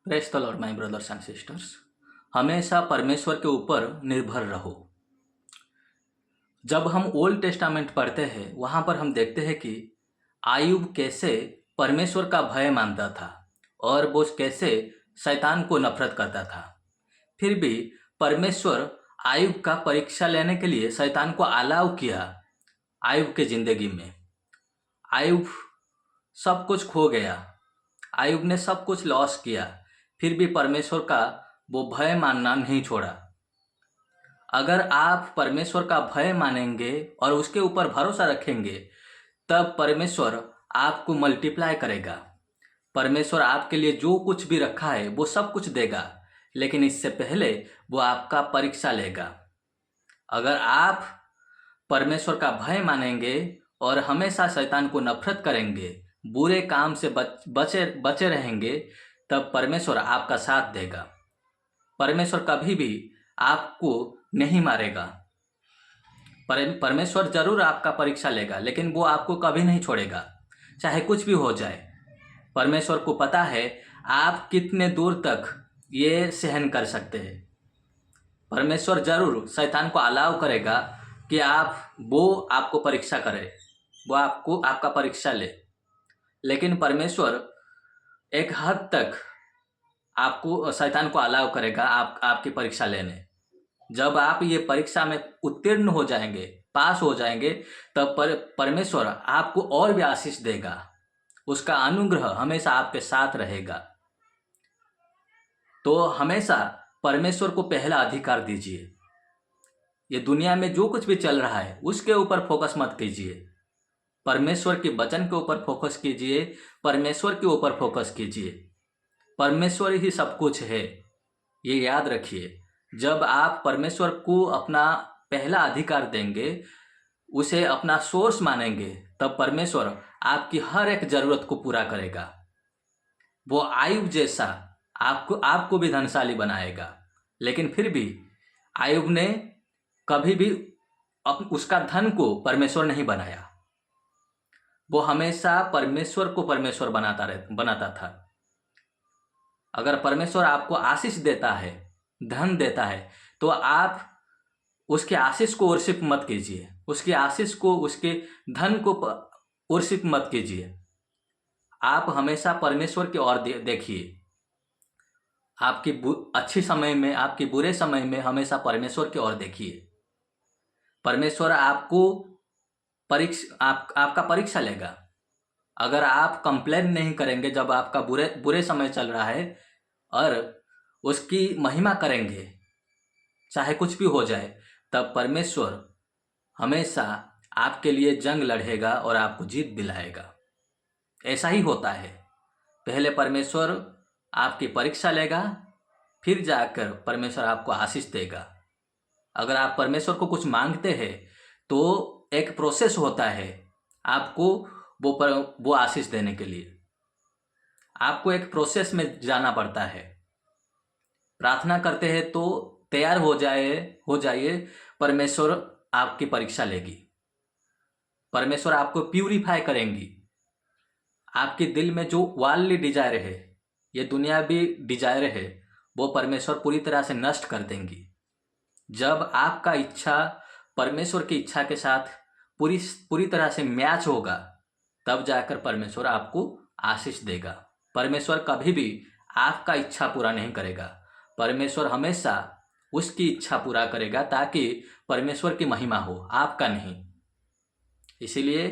Praise the Lord my brothers and sisters. हमेशा परमेश्वर के ऊपर निर्भर रहो। जब हम ओल्ड टेस्टामेंट पढ़ते हैं वहाँ पर हम देखते हैं कि आयुब कैसे परमेश्वर का भय मानता था और वो कैसे शैतान को नफरत करता था। फिर भी परमेश्वर आयुब का परीक्षा लेने के लिए शैतान को अलाउ किया। आयुब के ज़िंदगी में आयुब सब कुछ खो गया, आयुब ने सब कुछ लॉस किया, फिर भी परमेश्वर का वो भय मानना नहीं छोड़ा। अगर आप परमेश्वर का भय मानेंगे और उसके ऊपर भरोसा रखेंगे तब परमेश्वर आपको मल्टीप्लाई करेगा। परमेश्वर आपके लिए जो कुछ भी रखा है वो सब कुछ देगा, लेकिन इससे पहले वो आपका परीक्षा लेगा। अगर आप परमेश्वर का भय मानेंगे और हमेशा शैतान को नफरत करेंगे, बुरे काम से बचे बचे रहेंगे, तब परमेश्वर आपका साथ देगा। परमेश्वर कभी भी आपको नहीं मारेगा। परमेश्वर जरूर आपका परीक्षा लेगा, लेकिन वो आपको कभी नहीं छोड़ेगा, चाहे कुछ भी हो जाए। परमेश्वर को पता है आप कितने दूर तक ये सहन कर सकते हैं। परमेश्वर जरूर शैतान को अलाउ करेगा कि वो आपको परीक्षा करे, वो आपका परीक्षा ले, लेकिन परमेश्वर एक हद तक आपको शैतान को अलाउ करेगा आपकी परीक्षा लेने। जब आप ये परीक्षा में उत्तीर्ण हो जाएंगे, पास हो जाएंगे, तब परमेश्वर आपको और भी आशीष देगा। उसका अनुग्रह हमेशा आपके साथ रहेगा। तो हमेशा परमेश्वर को पहला अधिकार दीजिए। ये दुनिया में जो कुछ भी चल रहा है उसके ऊपर फोकस मत कीजिए, परमेश्वर के वचन के ऊपर फोकस कीजिए, परमेश्वर के ऊपर फोकस कीजिए। परमेश्वर ही सब कुछ है, ये याद रखिए। जब आप परमेश्वर को अपना पहला अधिकार देंगे, उसे अपना सोर्स मानेंगे, तब परमेश्वर आपकी हर एक जरूरत को पूरा करेगा। वो आयुब जैसा आपको भी धनशाली बनाएगा। लेकिन फिर भी आयुब ने कभी भी उसका धन को परमेश्वर नहीं बनाया। वो हमेशा परमेश्वर को परमेश्वर बनाता था। अगर परमेश्वर आपको आशीष देता है, धन देता है, तो आप उसके आशीष को वर्शिप मत कीजिए, उसकी आशीष को, उसके धन को वर्शिप मत कीजिए। आप हमेशा परमेश्वर की ओर देखिए। आपकी अच्छी समय में, आपके बुरे समय में हमेशा परमेश्वर की ओर देखिए। परमेश्वर आपका परीक्षा लेगा। अगर आप कंप्लेन नहीं करेंगे जब आपका बुरे समय चल रहा है और उसकी महिमा करेंगे, चाहे कुछ भी हो जाए, तब परमेश्वर हमेशा आपके लिए जंग लड़ेगा और आपको जीत दिलाएगा। ऐसा ही होता है। पहले परमेश्वर आपकी परीक्षा लेगा, फिर जाकर परमेश्वर आपको आशीष देगा। अगर आप परमेश्वर को कुछ मांगते हैं तो एक प्रोसेस होता है आपको वो आशीष देने के लिए। आपको एक प्रोसेस में जाना पड़ता है। प्रार्थना करते हैं तो तैयार हो जाइए, परमेश्वर आपकी परीक्षा लेगी। परमेश्वर आपको प्यूरिफाई करेंगी। आपके दिल में जो वर्ल्डली डिजायर है, ये दुनियावी डिजायर है, वो परमेश्वर पूरी तरह से नष्ट कर देंगी। जब आपका इच्छा परमेश्वर की इच्छा के साथ पूरी तरह से मैच होगा, तब जाकर परमेश्वर आपको आशीष देगा। परमेश्वर कभी भी आपका इच्छा पूरा नहीं करेगा। परमेश्वर हमेशा उसकी इच्छा पूरा करेगा ताकि परमेश्वर की महिमा हो, आपका नहीं। इसीलिए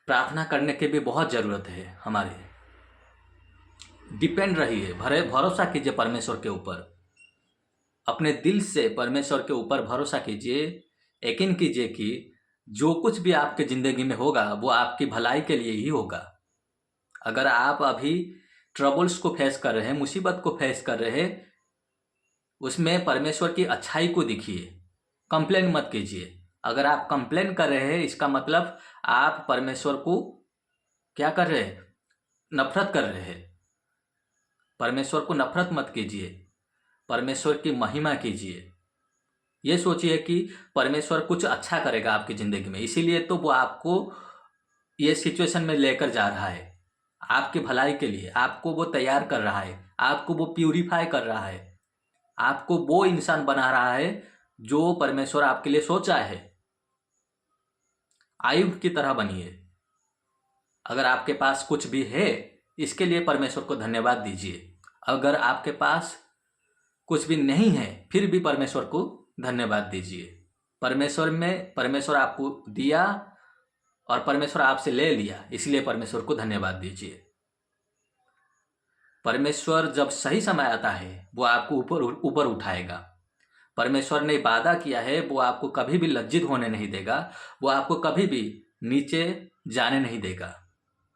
प्रार्थना करने की भी बहुत ज़रूरत है हमारे। डिपेंड रहिए, भरोसा कीजिए परमेश्वर के ऊपर। अपने दिल से परमेश्वर के ऊपर भरोसा कीजिए। यकीन कीजिए कि जो कुछ भी आपके ज़िंदगी में होगा वो आपकी भलाई के लिए ही होगा। अगर आप अभी ट्रबल्स को फेस कर रहे हैं, मुसीबत को फेस कर रहे हैं, उसमें परमेश्वर की अच्छाई को देखिए। कंप्लेन मत कीजिए। अगर आप कंप्लेन कर रहे हैं, इसका मतलब आप परमेश्वर को क्या कर रहे हैं? नफरत कर रहे हैं। परमेश्वर को नफरत मत कीजिए, परमेश्वर की महिमा कीजिए। ये सोचिए कि परमेश्वर कुछ अच्छा करेगा आपकी ज़िंदगी में, इसीलिए तो वो आपको ये सिचुएशन में लेकर जा रहा है। आपकी भलाई के लिए आपको वो तैयार कर रहा है, आपको वो प्यूरिफाई कर रहा है, आपको वो इंसान बना रहा है जो परमेश्वर आपके लिए सोचा है। आयुब की तरह बनिए। अगर आपके पास कुछ भी है, इसके लिए परमेश्वर को धन्यवाद दीजिए। अगर आपके पास कुछ भी नहीं है, फिर भी परमेश्वर को धन्यवाद दीजिए। परमेश्वर आपको दिया और परमेश्वर आपसे ले लिया, इसलिए परमेश्वर को धन्यवाद दीजिए। परमेश्वर जब सही समय आता है वो आपको ऊपर ऊपर उठाएगा। परमेश्वर ने वादा किया है, वो आपको कभी भी लज्जित होने नहीं देगा, वो आपको कभी भी नीचे जाने नहीं देगा।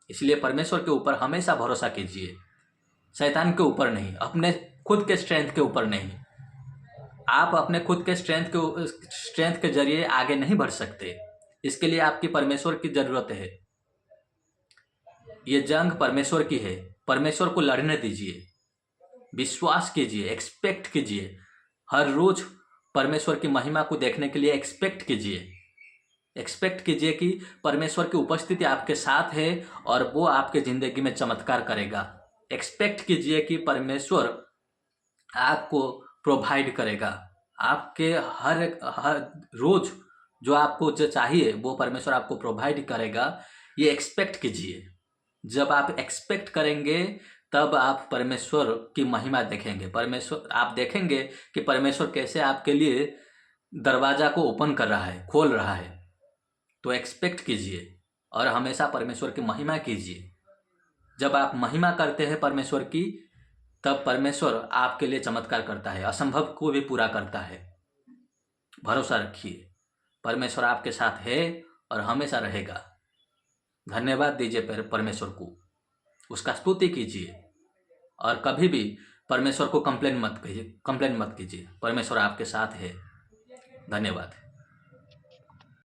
इसलिए परमेश्वर के ऊपर हमेशा भरोसा कीजिए, शैतान के ऊपर नहीं, अपने खुद के स्ट्रेंथ के ऊपर नहीं। आप अपने खुद के स्ट्रेंथ के जरिए आगे नहीं बढ़ सकते। इसके लिए आपकी परमेश्वर की जरूरत है। ये जंग परमेश्वर की है, परमेश्वर को लड़ने दीजिए, विश्वास कीजिए, एक्सपेक्ट कीजिए। हर रोज परमेश्वर की महिमा को देखने के लिए एक्सपेक्ट कीजिए कि परमेश्वर की उपस्थिति आपके साथ है और वो आपके जिंदगी में चमत्कार करेगा। एक्सपेक्ट कीजिए कि परमेश्वर आपको प्रोवाइड करेगा। आपके हर रोज जो आपको जो चाहिए वो परमेश्वर आपको प्रोवाइड करेगा। ये एक्सपेक्ट कीजिए। जब आप एक्सपेक्ट करेंगे तब आप परमेश्वर की महिमा देखेंगे। आप देखेंगे कि परमेश्वर कैसे आपके लिए दरवाजा को ओपन कर रहा है, खोल रहा है। तो एक्सपेक्ट कीजिए और हमेशा परमेश्वर की महिमा कीजिए। जब आप महिमा करते हैं परमेश्वर की, तब परमेश्वर आपके लिए चमत्कार करता है, असंभव को भी पूरा करता है। भरोसा रखिए, परमेश्वर आपके साथ है और हमेशा रहेगा। धन्यवाद दीजिए परमेश्वर को, उसका स्तुति कीजिए और कभी भी परमेश्वर को कंप्लेन मत कीजिए। परमेश्वर आपके साथ है। धन्यवाद।